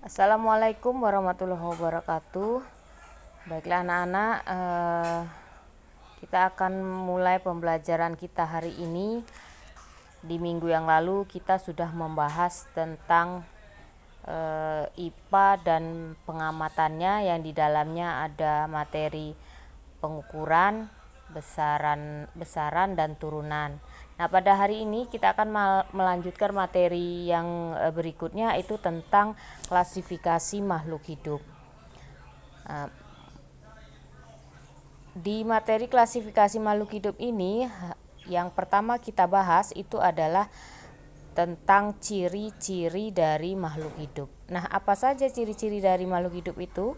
Assalamualaikum warahmatullahi wabarakatuh. Baiklah anak-anak, kita akan mulai pembelajaran kita hari ini. Di minggu yang lalu kita sudah membahas tentang IPA dan pengamatannya, yang di dalamnya ada materi pengukuran, besaran dan turunan. Nah, pada hari ini kita akan melanjutkan materi yang berikutnya, itu tentang klasifikasi makhluk hidup. Di materi klasifikasi makhluk hidup ini, yang pertama kita bahas itu adalah tentang ciri-ciri dari makhluk hidup. Nah, apa saja ciri-ciri dari makhluk hidup itu?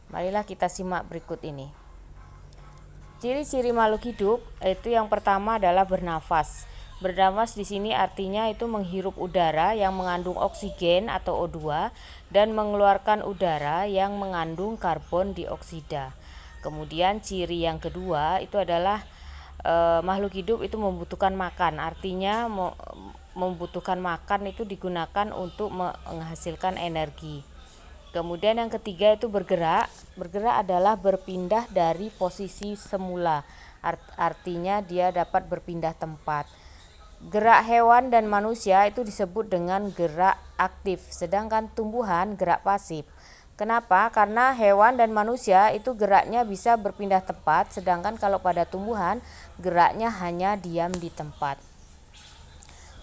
Marilah kita simak berikut ini. Ciri-ciri makhluk hidup itu yang pertama adalah bernafas. Bernafas di sini artinya itu menghirup udara yang mengandung oksigen atau O2 dan mengeluarkan udara yang mengandung karbon dioksida. Kemudian ciri yang kedua itu adalah makhluk hidup itu membutuhkan makan. Artinya membutuhkan makan itu digunakan untuk menghasilkan energi. Kemudian yang ketiga itu bergerak. Bergerak adalah berpindah dari posisi semula. Artinya dia dapat berpindah tempat. Gerak hewan dan manusia itu disebut dengan gerak aktif, sedangkan tumbuhan gerak pasif. Kenapa? Karena hewan dan manusia itu geraknya bisa berpindah tempat, sedangkan kalau pada tumbuhan geraknya hanya diam di tempat.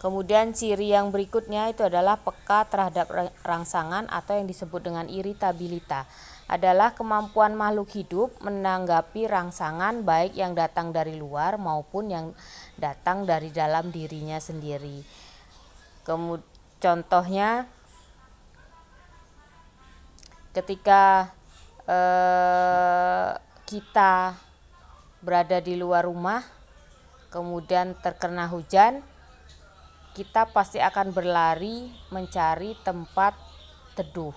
Kemudian ciri yang berikutnya itu adalah peka terhadap rangsangan atau yang disebut dengan iritabilitas. Adalah kemampuan makhluk hidup menanggapi rangsangan baik yang datang dari luar maupun yang datang dari dalam dirinya sendiri. Contohnya ketika kita berada di luar rumah, kemudian terkena hujan, kita pasti akan berlari mencari tempat teduh.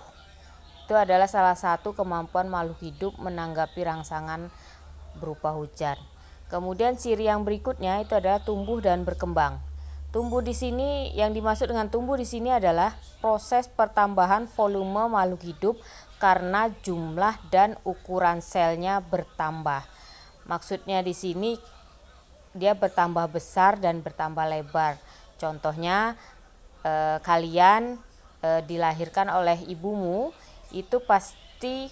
Itu adalah salah satu kemampuan makhluk hidup menanggapi rangsangan berupa hujan. Kemudian ciri yang berikutnya itu adalah tumbuh dan berkembang. Tumbuh di sini, yang dimaksud dengan tumbuh di sini adalah proses pertambahan volume makhluk hidup karena jumlah dan ukuran selnya bertambah. Maksudnya di sini dia bertambah besar dan bertambah lebar. Contohnya kalian dilahirkan oleh ibumu itu pasti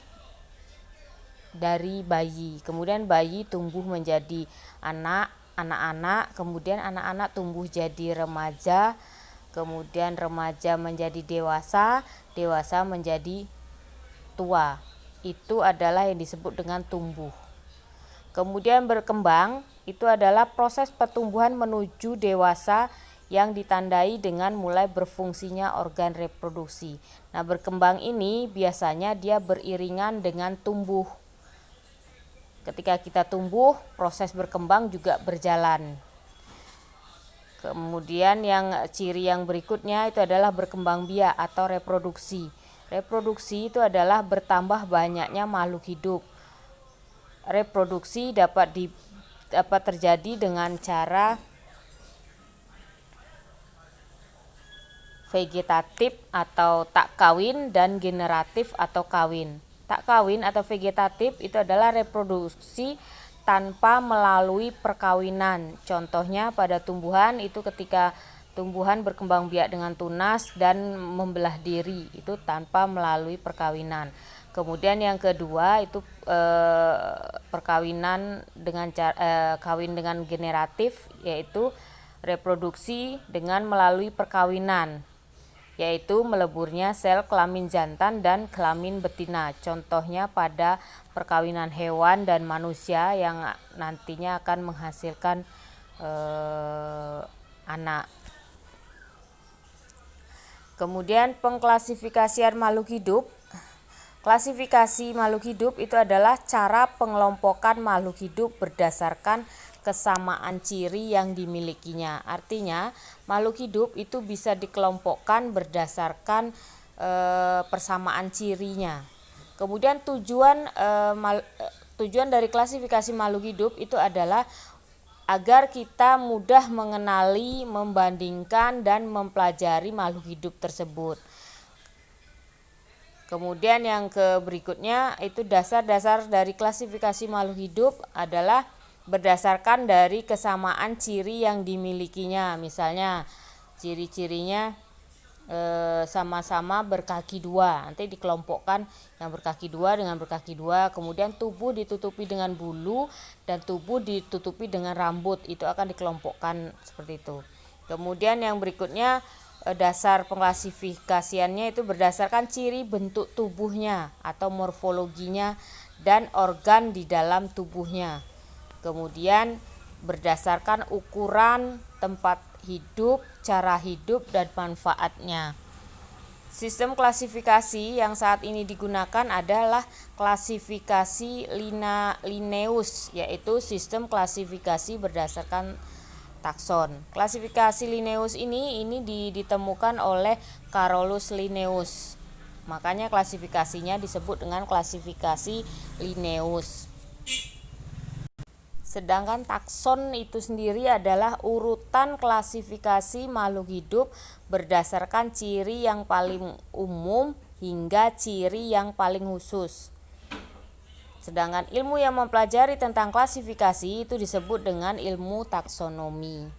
dari bayi. Kemudian bayi tumbuh menjadi anak-anak, kemudian anak-anak tumbuh jadi remaja, kemudian remaja menjadi dewasa, dewasa menjadi tua. Itu adalah yang disebut dengan tumbuh. Kemudian berkembang itu adalah proses pertumbuhan menuju dewasa yang ditandai dengan mulai berfungsinya organ reproduksi. Nah, berkembang ini biasanya dia beriringan dengan tumbuh. Ketika kita tumbuh, proses berkembang juga berjalan. Kemudian yang ciri yang berikutnya itu adalah berkembang biak atau reproduksi. Reproduksi itu adalah bertambah banyaknya makhluk hidup. Reproduksi dapat terjadi dengan cara vegetatif atau tak kawin dan generatif atau kawin. Tak kawin atau vegetatif itu adalah reproduksi tanpa melalui perkawinan. Contohnya pada tumbuhan itu ketika tumbuhan berkembang biak dengan tunas dan membelah diri, itu tanpa melalui perkawinan. Kemudian yang kedua itu perkawinan dengan kawin dengan generatif, yaitu reproduksi dengan melalui perkawinan, yaitu meleburnya sel kelamin jantan dan kelamin betina. Contohnya pada perkawinan hewan dan manusia yang nantinya akan menghasilkan anak. Kemudian pengklasifikasian makhluk hidup. Klasifikasi makhluk hidup itu adalah cara pengelompokan makhluk hidup berdasarkan kesamaan ciri yang dimilikinya. Artinya makhluk hidup itu bisa dikelompokkan berdasarkan persamaan cirinya. Kemudian tujuan dari klasifikasi makhluk hidup itu adalah agar kita mudah mengenali, membandingkan dan mempelajari makhluk hidup tersebut. Kemudian yang berikutnya itu dasar-dasar dari klasifikasi makhluk hidup adalah berdasarkan dari kesamaan ciri yang dimilikinya. Misalnya ciri-cirinya sama-sama berkaki dua, nanti dikelompokkan yang berkaki dua dengan berkaki dua. Kemudian tubuh ditutupi dengan bulu dan tubuh ditutupi dengan rambut, itu akan dikelompokkan seperti itu. Kemudian yang berikutnya dasar pengklasifikasiannya itu berdasarkan ciri bentuk tubuhnya atau morfologinya dan organ di dalam tubuhnya. Kemudian berdasarkan ukuran, tempat hidup, cara hidup, dan manfaatnya. Sistem klasifikasi yang saat ini digunakan adalah klasifikasi Linnaeus, yaitu sistem klasifikasi berdasarkan takson. Klasifikasi Linnaeus ini ditemukan oleh Carolus Linnaeus. Makanya klasifikasinya disebut dengan klasifikasi Linnaeus. Sedangkan takson itu sendiri adalah urutan klasifikasi makhluk hidup berdasarkan ciri yang paling umum hingga ciri yang paling khusus. Sedangkan ilmu yang mempelajari tentang klasifikasi itu disebut dengan ilmu taksonomi.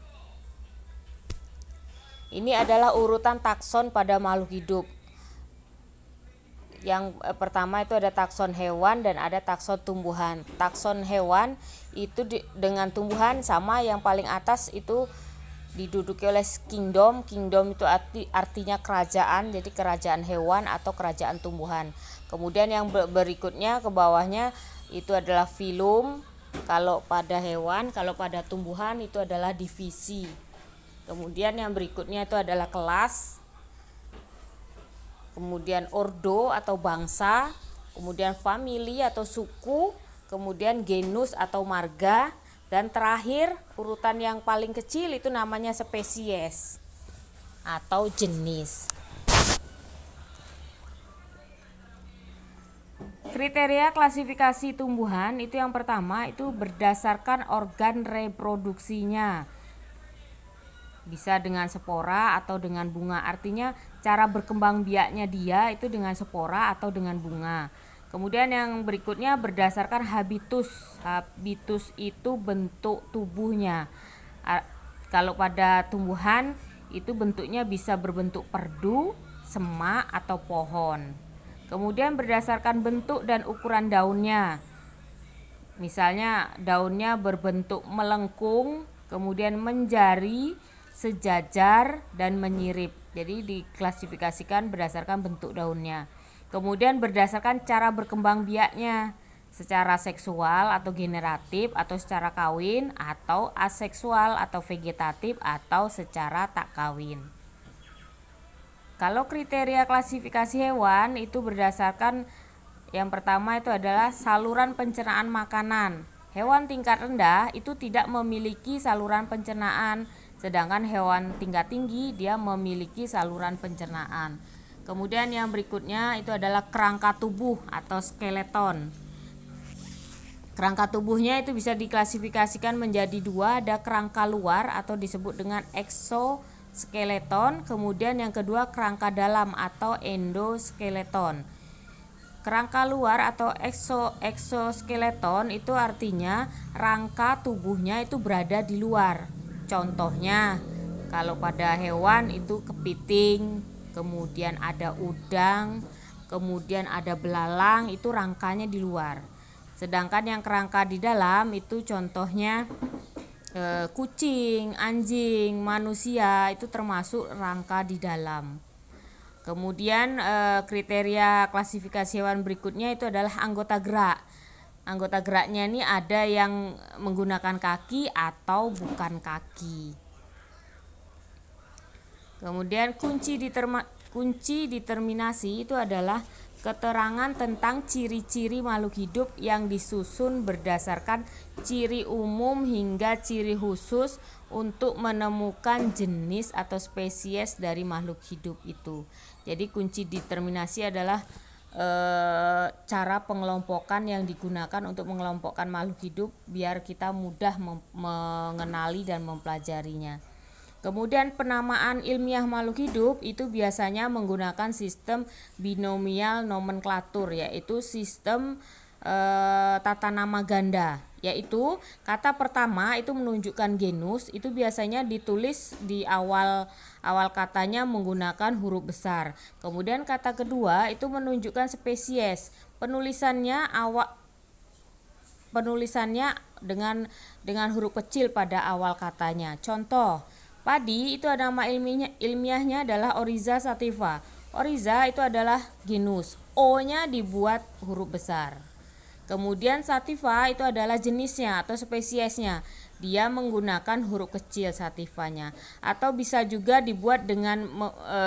Ini adalah urutan takson pada makhluk hidup. Yang pertama itu ada takson hewan dan ada takson tumbuhan. Takson hewan itu dengan tumbuhan sama, yang paling atas itu diduduki oleh kingdom. Kingdom itu artinya kerajaan, jadi kerajaan hewan atau kerajaan tumbuhan. Kemudian yang berikutnya ke bawahnya itu adalah filum kalau pada hewan, kalau pada tumbuhan itu adalah divisi. Kemudian yang berikutnya itu adalah kelas. Kemudian ordo atau bangsa, kemudian famili atau suku, kemudian genus atau marga, dan terakhir urutan yang paling kecil itu namanya spesies atau jenis. Kriteria klasifikasi tumbuhan itu yang pertama itu berdasarkan organ reproduksinya. Bisa dengan spora atau dengan bunga, artinya cara berkembang biaknya dia itu dengan spora atau dengan bunga. Kemudian yang berikutnya berdasarkan habitus. Habitus itu bentuk tubuhnya. Kalau pada tumbuhan itu bentuknya bisa berbentuk perdu, semak atau pohon. Kemudian berdasarkan bentuk dan ukuran daunnya. Misalnya daunnya berbentuk melengkung, kemudian menjari, sejajar, dan menyirip. Jadi diklasifikasikan berdasarkan bentuk daunnya. Kemudian berdasarkan cara berkembang biaknya, secara seksual atau generatif, atau secara kawin, atau aseksual atau vegetatif, atau secara tak kawin. Kalau kriteria klasifikasi hewan itu berdasarkan yang pertama itu adalah saluran pencernaan makanan. Hewan tingkat rendah itu tidak memiliki saluran pencernaan, sedangkan hewan tingkat tinggi dia memiliki saluran pencernaan. Kemudian yang berikutnya itu adalah kerangka tubuh atau skeleton. Kerangka tubuhnya itu bisa diklasifikasikan menjadi dua, ada kerangka luar atau disebut dengan exoskeleton, kemudian yang kedua kerangka dalam atau endoskeleton. Kerangka luar atau exoskeleton itu artinya rangka tubuhnya itu berada di luar. Contohnya kalau pada hewan itu kepiting, kemudian ada udang, kemudian ada belalang, itu rangkanya di luar. Sedangkan yang kerangka di dalam itu contohnya kucing, anjing, manusia, itu termasuk rangka di dalam. Kemudian kriteria klasifikasi hewan berikutnya itu adalah anggota gerak. Anggota geraknya ini ada yang menggunakan kaki atau bukan kaki. Kemudian kunci determinasi itu adalah keterangan tentang ciri-ciri makhluk hidup yang disusun berdasarkan ciri umum hingga ciri khusus untuk menemukan jenis atau spesies dari makhluk hidup itu. Jadi kunci determinasi adalah cara pengelompokan yang digunakan untuk mengelompokkan makhluk hidup biar kita mudah mengenali dan mempelajarinya. Kemudian penamaan ilmiah makhluk hidup itu biasanya menggunakan sistem binomial nomenklatur, yaitu sistem tata nama ganda, yaitu kata pertama itu menunjukkan genus, itu biasanya ditulis di awal katanya menggunakan huruf besar. Kemudian kata kedua itu menunjukkan spesies, penulisannya dengan huruf kecil pada awal katanya. Contoh, padi itu nama ilmiahnya adalah Oryza sativa. Oryza itu adalah genus, O-nya dibuat huruf besar. Kemudian sativa itu adalah jenisnya atau spesiesnya. Dia menggunakan huruf kecil sativanya. Atau bisa juga dibuat dengan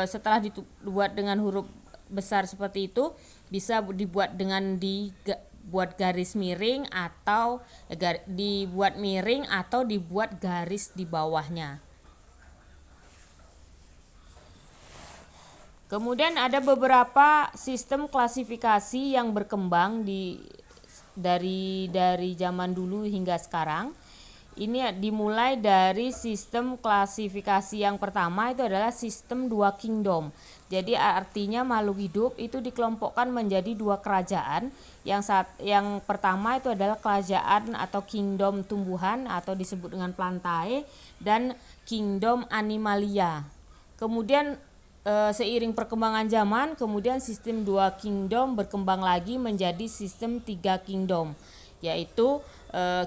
setelah dibuat dengan huruf besar seperti itu, bisa dibuat dengan dibuat garis miring atau dibuat miring atau dibuat garis di bawahnya. Kemudian ada beberapa sistem klasifikasi yang berkembang dari zaman dulu hingga sekarang. Ini dimulai dari sistem klasifikasi yang pertama itu adalah sistem 2 kingdom. Jadi artinya makhluk hidup itu dikelompokkan menjadi 2 kerajaan. Yang pertama itu adalah kerajaan atau kingdom tumbuhan atau disebut dengan Plantae, dan kingdom Animalia. Kemudian seiring perkembangan zaman, kemudian sistem 2 kingdom berkembang lagi menjadi sistem 3 kingdom, yaitu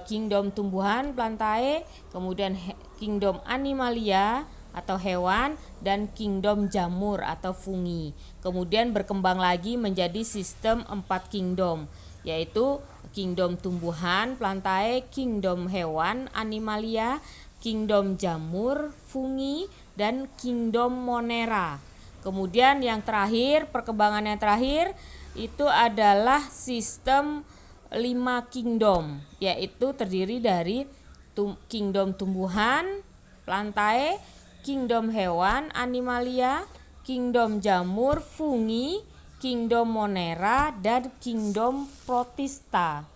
kingdom tumbuhan Plantae, kemudian kingdom Animalia atau hewan, dan kingdom jamur atau fungi. Kemudian berkembang lagi menjadi sistem 4 kingdom, yaitu kingdom tumbuhan Plantae, kingdom hewan Animalia, kingdom jamur fungi, dan kingdom Monera. Kemudian yang terakhir, perkembangan yang terakhir itu adalah sistem 5 kingdom, yaitu terdiri dari kingdom tumbuhan Plantae, kingdom hewan Animalia, kingdom jamur fungi, kingdom Monera, dan kingdom Protista.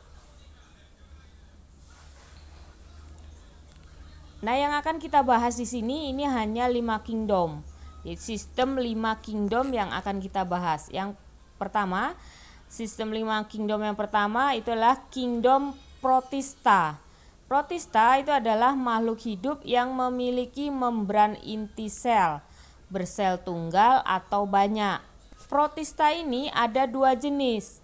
Nah, yang akan kita bahas di sini ini hanya 5 kingdom. Sistem 5 kingdom yang akan kita bahas. Yang pertama, sistem 5 kingdom yang pertama itulah kingdom Protista. Protista itu adalah makhluk hidup yang memiliki membran inti sel, bersel tunggal atau banyak. Protista ini ada 2 jenis.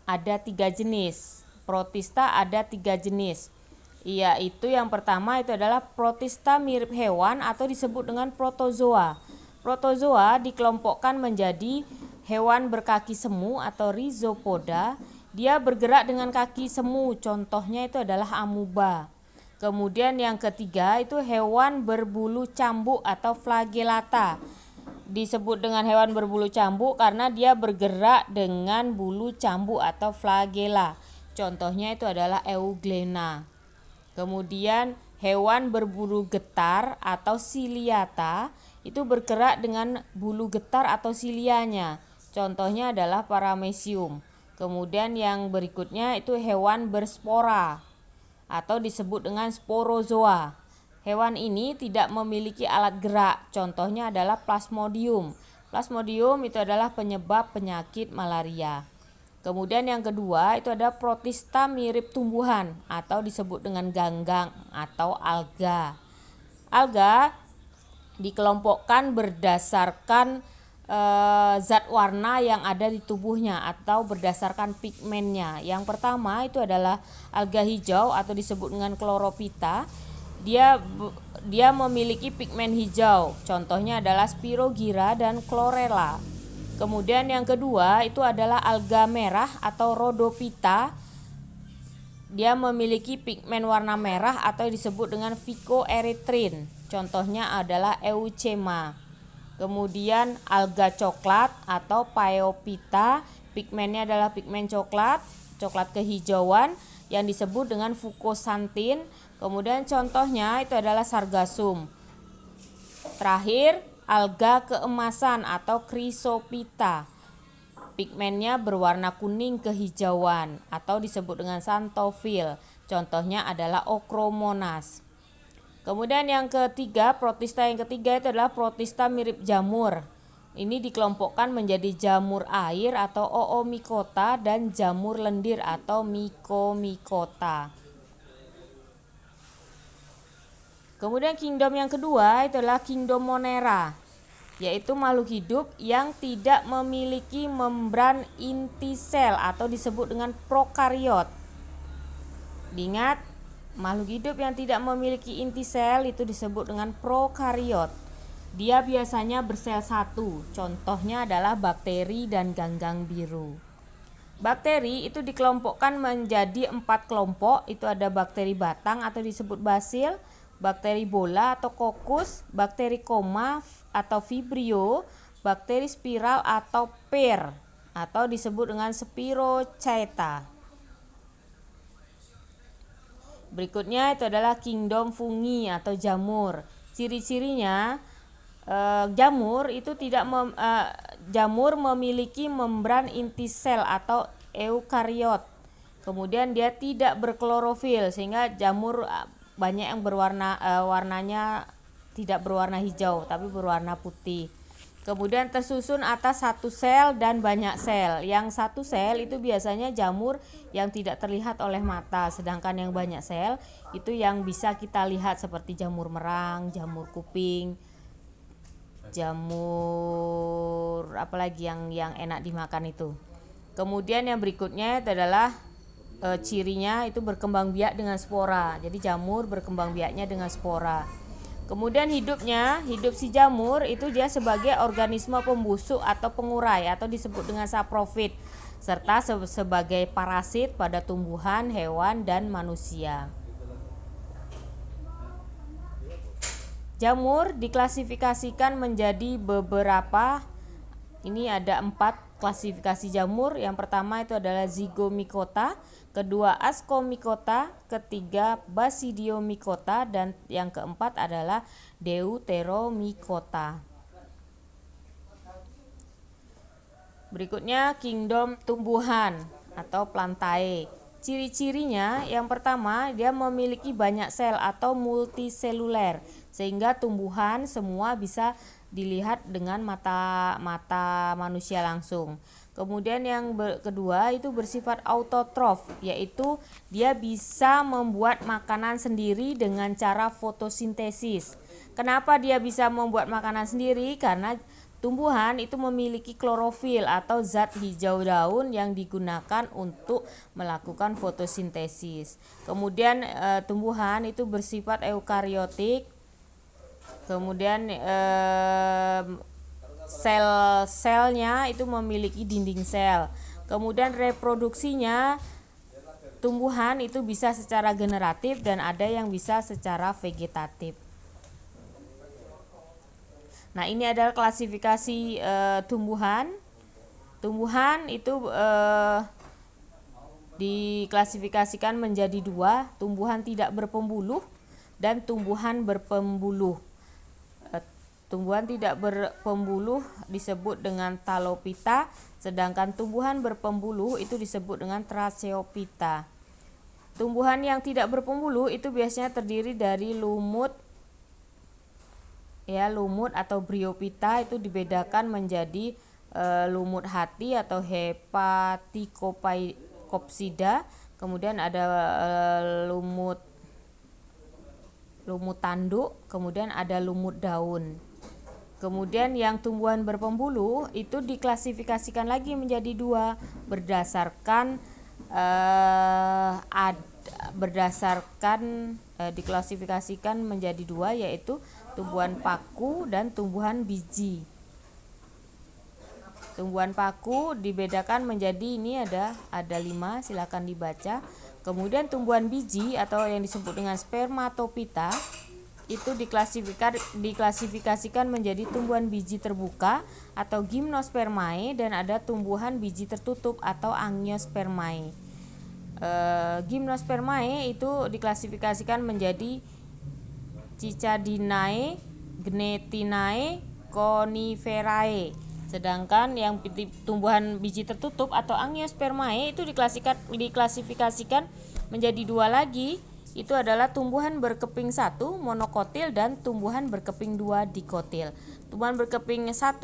Ada 3 jenis. Protista ada 3 jenis. Yaitu yang pertama itu adalah protista mirip hewan atau disebut dengan protozoa. Protozoa dikelompokkan menjadi hewan berkaki semu atau rhizopoda. Dia bergerak dengan kaki semu, contohnya itu adalah amuba. Kemudian yang ketiga itu hewan berbulu cambuk atau flagellata. Disebut dengan hewan berbulu cambuk karena dia bergerak dengan bulu cambuk atau flagella. Contohnya itu adalah euglena. Kemudian hewan berbulu getar atau ciliata itu bergerak dengan bulu getar atau cilianya. Contohnya adalah paramecium. Kemudian yang berikutnya itu hewan berspora atau disebut dengan sporozoa. Hewan ini tidak memiliki alat gerak. Contohnya adalah plasmodium. Plasmodium itu adalah penyebab penyakit malaria. Kemudian yang kedua itu ada protista mirip tumbuhan atau disebut dengan ganggang atau alga. Alga dikelompokkan berdasarkan zat warna yang ada di tubuhnya atau berdasarkan pigmennya. Yang pertama itu adalah alga hijau atau disebut dengan chlorophyta. Dia memiliki pigmen hijau. Contohnya adalah spirogyra dan chlorella. Kemudian yang kedua itu adalah alga merah atau rhodophyta. Dia memiliki pigmen warna merah atau disebut dengan phycoerythrin. Contohnya adalah eucema. Kemudian alga coklat atau phaeophyta, pigmennya adalah pigmen coklat kehijauan yang disebut dengan fucoxanthin. Kemudian contohnya itu adalah sargassum. Terakhir, alga keemasan atau chrysophyta. Pigmennya berwarna kuning kehijauan atau disebut dengan xanthophyll. Contohnya adalah Ochromonas. Kemudian yang ketiga, protista yang ketiga itu adalah protista mirip jamur. Ini dikelompokkan menjadi jamur air atau Oomycota dan jamur lendir atau Mycomycota. Kemudian kingdom yang kedua itu adalah kingdom Monera, yaitu makhluk hidup yang tidak memiliki membran inti sel atau disebut dengan prokariot. Diingat, makhluk hidup yang tidak memiliki inti sel itu disebut dengan prokariot. Dia biasanya bersel satu, contohnya adalah bakteri dan ganggang biru. Bakteri itu dikelompokkan menjadi 4 kelompok, itu ada bakteri batang atau disebut basil, bakteri bola atau kokus, bakteri koma atau vibrio, bakteri spiral atau pear atau disebut dengan spirochaeta. Berikutnya itu adalah kingdom fungi atau jamur. Ciri-cirinya jamur itu jamur memiliki membran inti sel atau eukariot. Kemudian dia tidak berklorofil sehingga jamur banyak yang warnanya tidak berwarna hijau tapi berwarna putih. Kemudian tersusun atas satu sel dan banyak sel. Yang satu sel itu biasanya jamur yang tidak terlihat oleh mata, sedangkan yang banyak sel itu yang bisa kita lihat seperti jamur merang, jamur kuping, jamur apalagi yang enak dimakan itu. Kemudian yang berikutnya itu adalah cirinya itu berkembang biak dengan spora. Jadi jamur berkembang biaknya dengan spora. Kemudian hidup si jamur itu dia sebagai organisme pembusuk atau pengurai atau disebut dengan saprofit, serta sebagai parasit pada tumbuhan, hewan, dan manusia. Jamur diklasifikasikan menjadi beberapa. Ini ada 4 klasifikasi jamur. Yang pertama itu adalah Zygomycota, kedua Ascomycota, ketiga Basidiomycota, dan yang keempat adalah Deuteromycota. Berikutnya kingdom tumbuhan atau Plantae. Ciri-cirinya yang pertama dia memiliki banyak sel atau multiseluler sehingga tumbuhan semua bisa dilihat dengan mata manusia langsung. Kemudian yang kedua itu bersifat autotrof, yaitu dia bisa membuat makanan sendiri dengan cara fotosintesis. Kenapa dia bisa membuat makanan sendiri? Karena tumbuhan itu memiliki klorofil atau zat hijau daun yang digunakan untuk melakukan fotosintesis. Kemudian tumbuhan itu bersifat eukariotik. Kemudian sel-selnya itu memiliki dinding sel. Kemudian reproduksinya tumbuhan itu bisa secara generatif dan ada yang bisa secara vegetatif. Nah, ini adalah klasifikasi tumbuhan. Tumbuhan itu diklasifikasikan menjadi 2, tumbuhan tidak berpembuluh dan tumbuhan berpembuluh. Tumbuhan tidak berpembuluh disebut dengan Talophyta, sedangkan tumbuhan berpembuluh itu disebut dengan Tracheophyta. Tumbuhan yang tidak berpembuluh itu biasanya terdiri dari lumut atau Bryophyta, itu dibedakan menjadi lumut hati atau Hepaticopsida, kemudian ada lumut tanduk, kemudian ada lumut daun. Kemudian yang tumbuhan berpembuluh itu diklasifikasikan lagi menjadi 2 diklasifikasikan menjadi 2, yaitu tumbuhan paku dan tumbuhan biji. Tumbuhan paku dibedakan menjadi ini ada 5, silakan dibaca. Kemudian tumbuhan biji atau yang disebut dengan Spermatophyta itu diklasifikasikan menjadi tumbuhan biji terbuka atau Gymnospermae, dan ada tumbuhan biji tertutup atau Angiospermae. Gymnospermae itu diklasifikasikan menjadi Cicadinae, Gnetinae, Coniferae. Sedangkan yang tumbuhan biji tertutup atau Angiospermae itu diklasifikasikan menjadi 2 lagi, itu adalah tumbuhan berkeping 1 monokotil dan tumbuhan berkeping 2 dikotil. Tumbuhan berkeping 1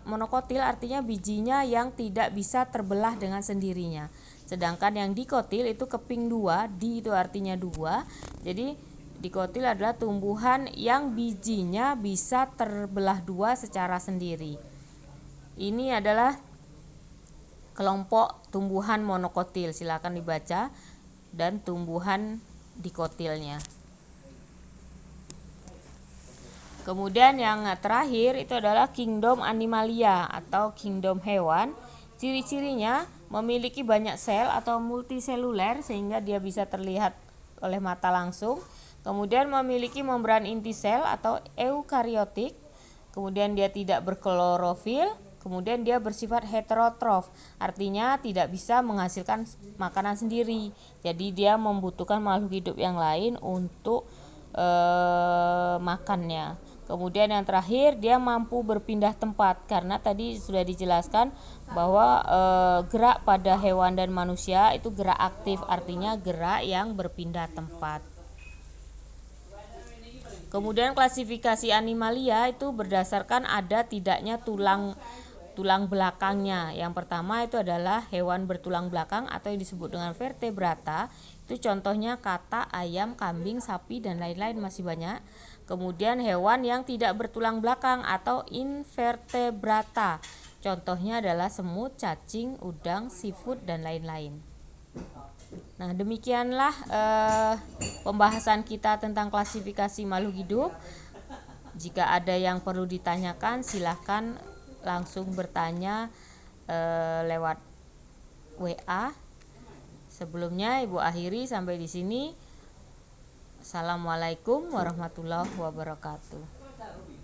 monokotil artinya bijinya yang tidak bisa terbelah dengan sendirinya. Sedangkan yang dikotil itu keping 2, di itu artinya 2. Jadi dikotil adalah tumbuhan yang bijinya bisa terbelah 2 secara sendiri. Ini adalah kelompok tumbuhan monokotil, silakan dibaca, dan tumbuhan dikotilnya. Kemudian yang terakhir itu adalah kingdom animalia atau kingdom hewan. Ciri-cirinya memiliki banyak sel atau multiseluler sehingga dia bisa terlihat oleh mata langsung. Kemudian memiliki membran inti sel atau eukariotik. Kemudian dia tidak berklorofil. Kemudian dia bersifat heterotrof, artinya tidak bisa menghasilkan makanan sendiri. Jadi dia membutuhkan makhluk hidup yang lain untuk makannya. Kemudian yang terakhir dia mampu berpindah tempat, karena tadi sudah dijelaskan bahwa gerak pada hewan dan manusia itu gerak aktif, artinya gerak yang berpindah tempat. Kemudian klasifikasi animalia itu berdasarkan ada tidaknya tulang belakangnya. Yang pertama itu adalah hewan bertulang belakang atau yang disebut dengan vertebrata. Itu contohnya katak, ayam, kambing, sapi, dan lain-lain, masih banyak. Kemudian hewan yang tidak bertulang belakang atau invertebrata. Contohnya adalah semut, cacing, udang, seafood, dan lain-lain. Nah, demikianlah pembahasan kita tentang klasifikasi makhluk hidup. Jika ada yang perlu ditanyakan, silahkan langsung bertanya lewat WA. Sebelumnya Ibu akhiri sampai di sini. Assalamualaikum warahmatullahi wabarakatuh.